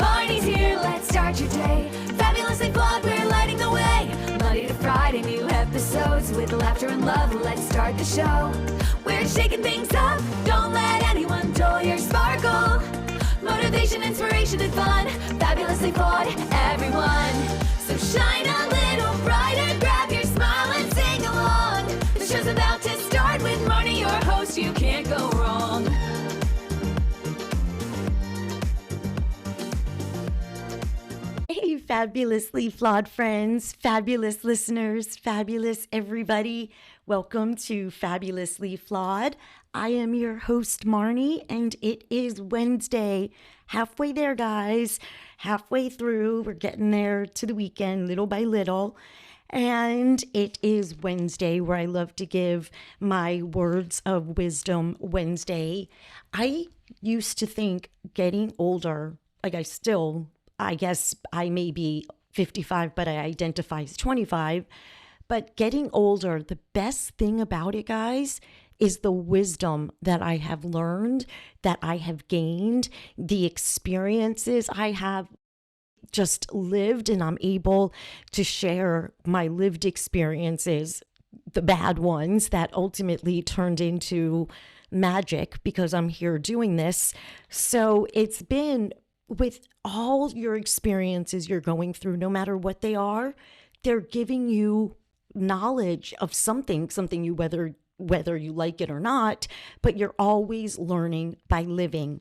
Marnie's here, let's start your day. Fabulously flawed, we're lighting the way. Monday to Friday, new episodes with laughter and love. Let's start the show. We're shaking things up. Don't let anyone dull your sparkle. Motivation, inspiration, and fun. Fabulously flawed, everyone. So shine a little brighter. Grab your smile and sing along. The show's about to start with Marnie, your host. You can't go wrong. Hey, fabulously flawed friends, fabulous listeners, fabulous everybody. Welcome to Fabulously Flawed. I am your host, Marni, and it is Wednesday. Halfway there, guys. Halfway through. We're getting there to the weekend, little by little. And it is Wednesday, where I love to give my words of wisdom Wednesday. I used to think getting older, I guess I may be 55, but I identify as 25. But getting older, the best thing about it, guys, is the wisdom that I have learned, that I have gained, the experiences I have just lived, and I'm able to share my lived experiences, the bad ones that ultimately turned into magic because I'm here doing this. So it's been, with all your experiences you're going through, no matter what they are, they're giving you knowledge of something you, whether you like it or not, but you're always learning by living.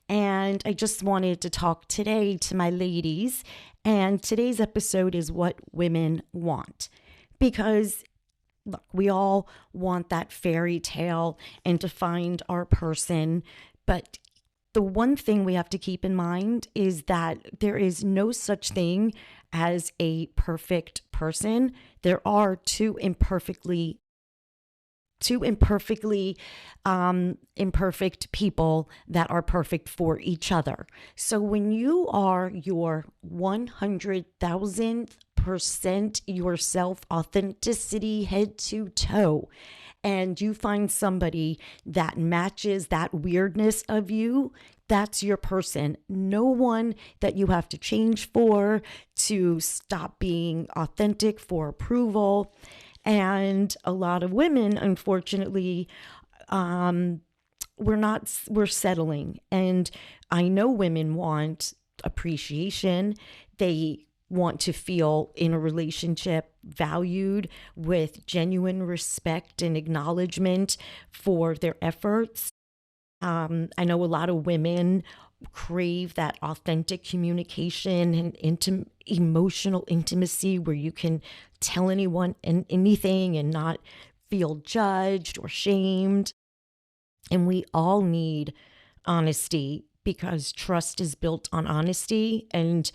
And I just wanted to talk today to my ladies, and today's episode is what women want. Because look, we all want that fairy tale and to find our person, but the one thing we have to keep in mind is that there is no such thing as a perfect person. There are two imperfectly imperfect people that are perfect for each other. So when you are your 100,000% yourself, authenticity head to toe, and you find somebody that matches that weirdness of you, that's your person. No one that you have to change for, to stop being authentic for approval. And a lot of women, unfortunately, we're settling. And I know women want appreciation. They want to feel in a relationship valued with genuine respect and acknowledgement for their efforts. I know a lot of women crave that authentic communication and emotional intimacy where you can tell anyone anything and not feel judged or shamed. And we all need honesty, because trust is built on honesty, and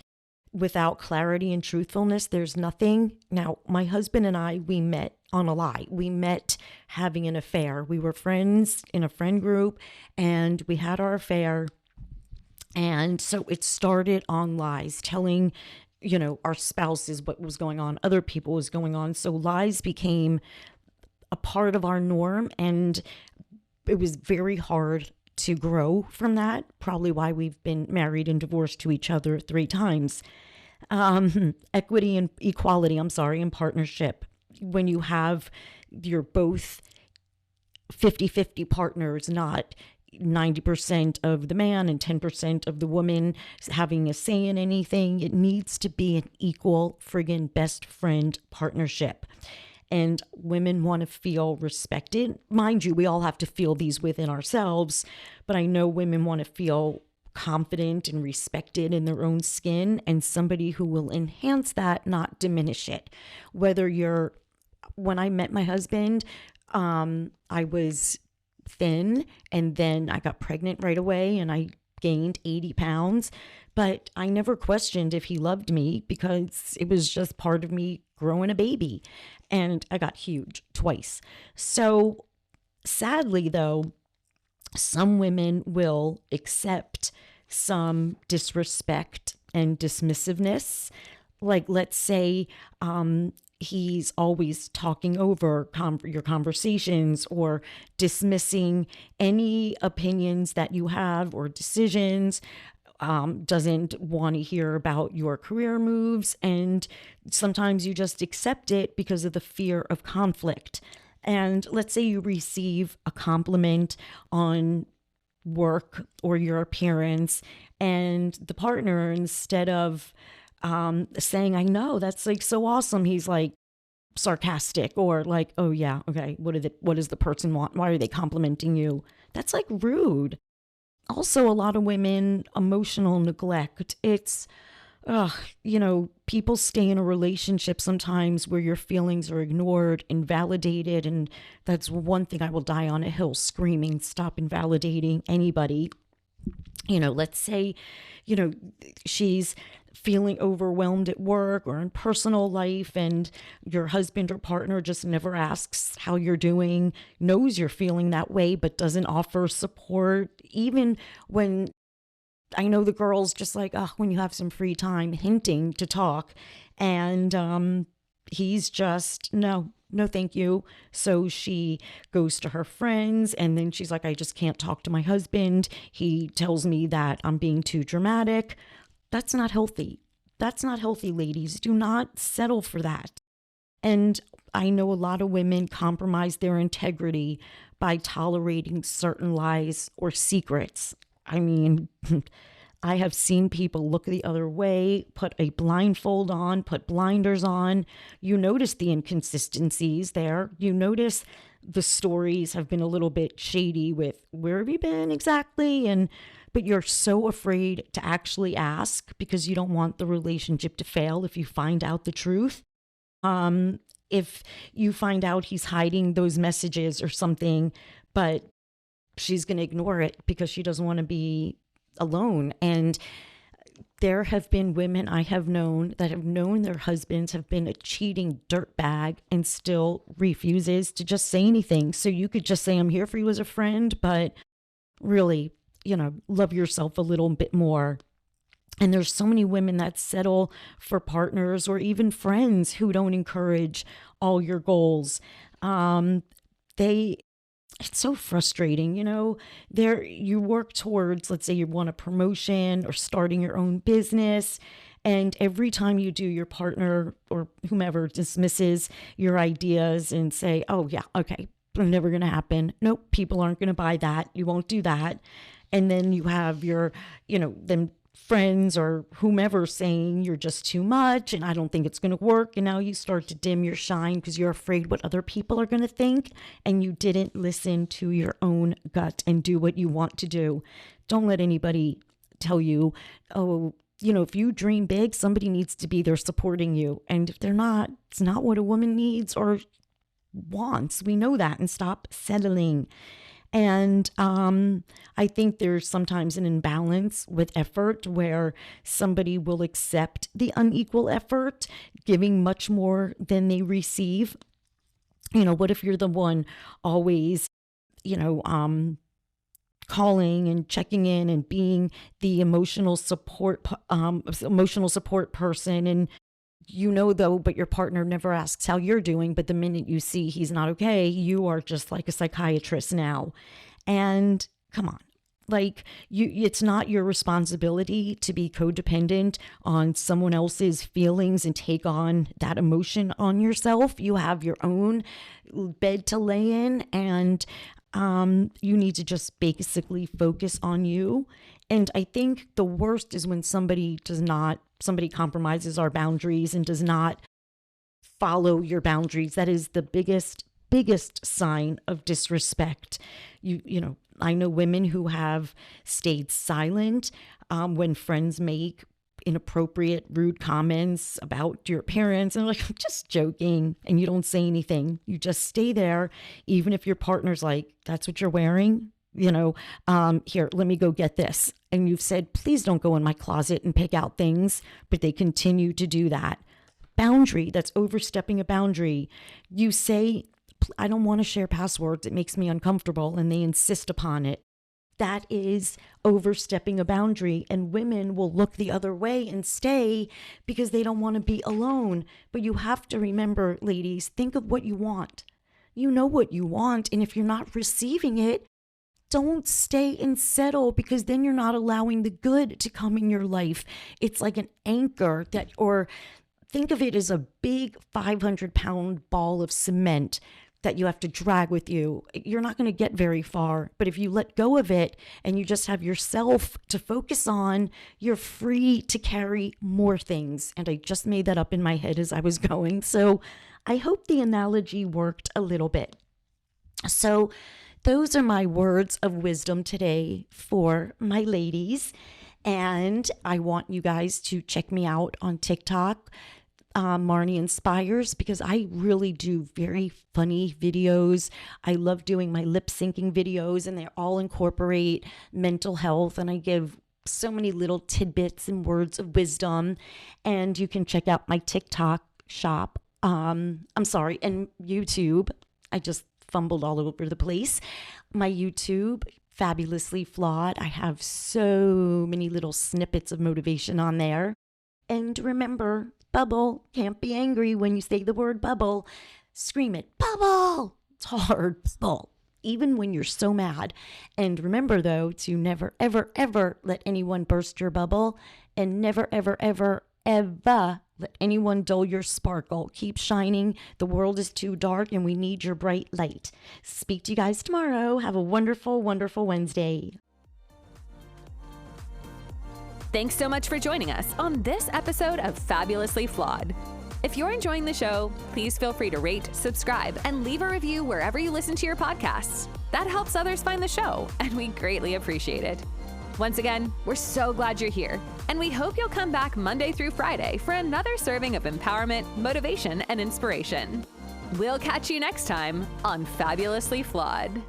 without clarity and truthfulness, there's nothing. Now, my husband and I, we met on a lie. We met having an affair. We were friends in a friend group, and we had our affair. And so it started on lies, telling, our spouses what was going on, other people was going on. So lies became a part of our norm, and it was very hard to grow from that. Probably why we've been married and divorced to each other 3 times. Equity and equality, in partnership. When you're both 50-50 partners, not 90% of the man and 10% of the woman having a say in anything. It needs to be an equal friggin' best friend partnership. And women want to feel respected. Mind you, we all have to feel these within ourselves, but I know women want to feel confident and respected in their own skin, and somebody who will enhance that, not diminish it. When I met my husband, I was thin, and then I got pregnant right away, and I gained 80 pounds, but I never questioned if he loved me, because it was just part of me growing a baby, and I got huge twice. So sadly, though, some women will accept some disrespect and dismissiveness. Like, let's say he's always talking over your conversations or dismissing any opinions that you have or decisions. doesn't want to hear about your career moves. And sometimes you just accept it because of the fear of conflict. And let's say you receive a compliment on work or your appearance, and the partner, instead of saying, I know, that's like so awesome, he's like sarcastic or like, oh yeah, okay, what does the person want? Why are they complimenting you? That's like rude. Also, a lot of women, emotional neglect. It's, people stay in a relationship sometimes where your feelings are ignored, invalidated. And that's one thing I will die on a hill screaming, stop invalidating anybody. Let's say, she's feeling overwhelmed at work or in personal life, and your husband or partner just never asks how you're doing, knows you're feeling that way, but doesn't offer support. Even when I know the girls just like, oh, when you have some free time, hinting to talk. And he's just, no, thank you. So she goes to her friends, and then she's like, I just can't talk to my husband. He tells me that I'm being too dramatic. That's not healthy. That's not healthy, ladies. Do not settle for that. And I know a lot of women compromise their integrity by tolerating certain lies or secrets. I mean, I have seen people look the other way, put a blindfold on, put blinders on. You notice the inconsistencies there. You notice the stories have been a little bit shady with where have you been exactly? But you're so afraid to actually ask because you don't want the relationship to fail if you find out the truth. If you find out he's hiding those messages or something, but she's going to ignore it because she doesn't want to be alone. And there have been women I have known that have known their husbands have been a cheating dirtbag and still refuses to just say anything. So you could just say, I'm here for you as a friend, but really, love yourself a little bit more. And there's so many women that settle for partners or even friends who don't encourage all your goals. It's so frustrating, you work towards, let's say you want a promotion or starting your own business. And every time you do, your partner or whomever dismisses your ideas and say, oh yeah, okay, never going to happen. Nope, people aren't going to buy that. You won't do that. And then you have your, them friends or whomever saying you're just too much and I don't think it's going to work. And now you start to dim your shine because you're afraid what other people are going to think. And you didn't listen to your own gut and do what you want to do. Don't let anybody tell you, oh, if you dream big, somebody needs to be there supporting you. And if they're not, it's not what a woman needs or wants. We know that, and stop settling. And I think there's sometimes an imbalance with effort where somebody will accept the unequal effort, giving much more than they receive. What if you're the one always, calling and checking in and being the emotional support person, and though, but your partner never asks how you're doing. But the minute you see he's not okay, you are just like a psychiatrist now. And come on, it's not your responsibility to be codependent on someone else's feelings and take on that emotion on yourself. You have your own bed to lay in, and you need to just basically focus on you. And I think the worst is when somebody compromises our boundaries and does not follow your boundaries. That is the biggest sign of disrespect. I know women who have stayed silent when friends make inappropriate, rude comments about your appearance, and like, I'm just joking, and you don't say anything. You just stay there, even if your partner's like, that's what you're wearing? Here, let me go get this. And you've said, please don't go in my closet and pick out things, but they continue to do that. Boundary, that's overstepping a boundary. You say, I don't want to share passwords, it makes me uncomfortable, and they insist upon it. That is overstepping a boundary, and women will look the other way and stay because they don't want to be alone. But you have to remember, ladies, think of what you want. You know what you want, and if you're not receiving it, don't stay and settle, because then you're not allowing the good to come in your life. It's like an anchor or think of it as a big 500-pound ball of cement that you have to drag with you. You're not going to get very far. But if you let go of it and you just have yourself to focus on, you're free to carry more things. And I just made that up in my head as I was going. So I hope the analogy worked a little bit. So those are my words of wisdom today for my ladies. And I want you guys to check me out on TikTok, Marni Inspires, because I really do very funny videos. I love doing my lip syncing videos, and they all incorporate mental health, and I give so many little tidbits and words of wisdom. And you can check out my TikTok shop. And YouTube. I just fumbled all over the place. My YouTube, Fabulously Flawed. I have so many little snippets of motivation on there. And remember, bubble, can't be angry when you say the word bubble. Scream it, bubble. It's hard, bubble, even when you're so mad. And remember, though, to never, ever, ever let anyone burst your bubble, and never, ever, ever, ever let anyone dull your sparkle. Keep shining. The world is too dark, and we need your bright light. Speak to you guys tomorrow. Have a wonderful, wonderful Wednesday. Thanks so much for joining us on this episode of Fabulously Flawed. If you're enjoying the show, please feel free to rate, subscribe, and leave a review wherever you listen to your podcasts. That helps others find the show, and we greatly appreciate it. Once again, we're so glad you're here, and we hope you'll come back Monday through Friday for another serving of empowerment, motivation, and inspiration. We'll catch you next time on Fabulously Flawed.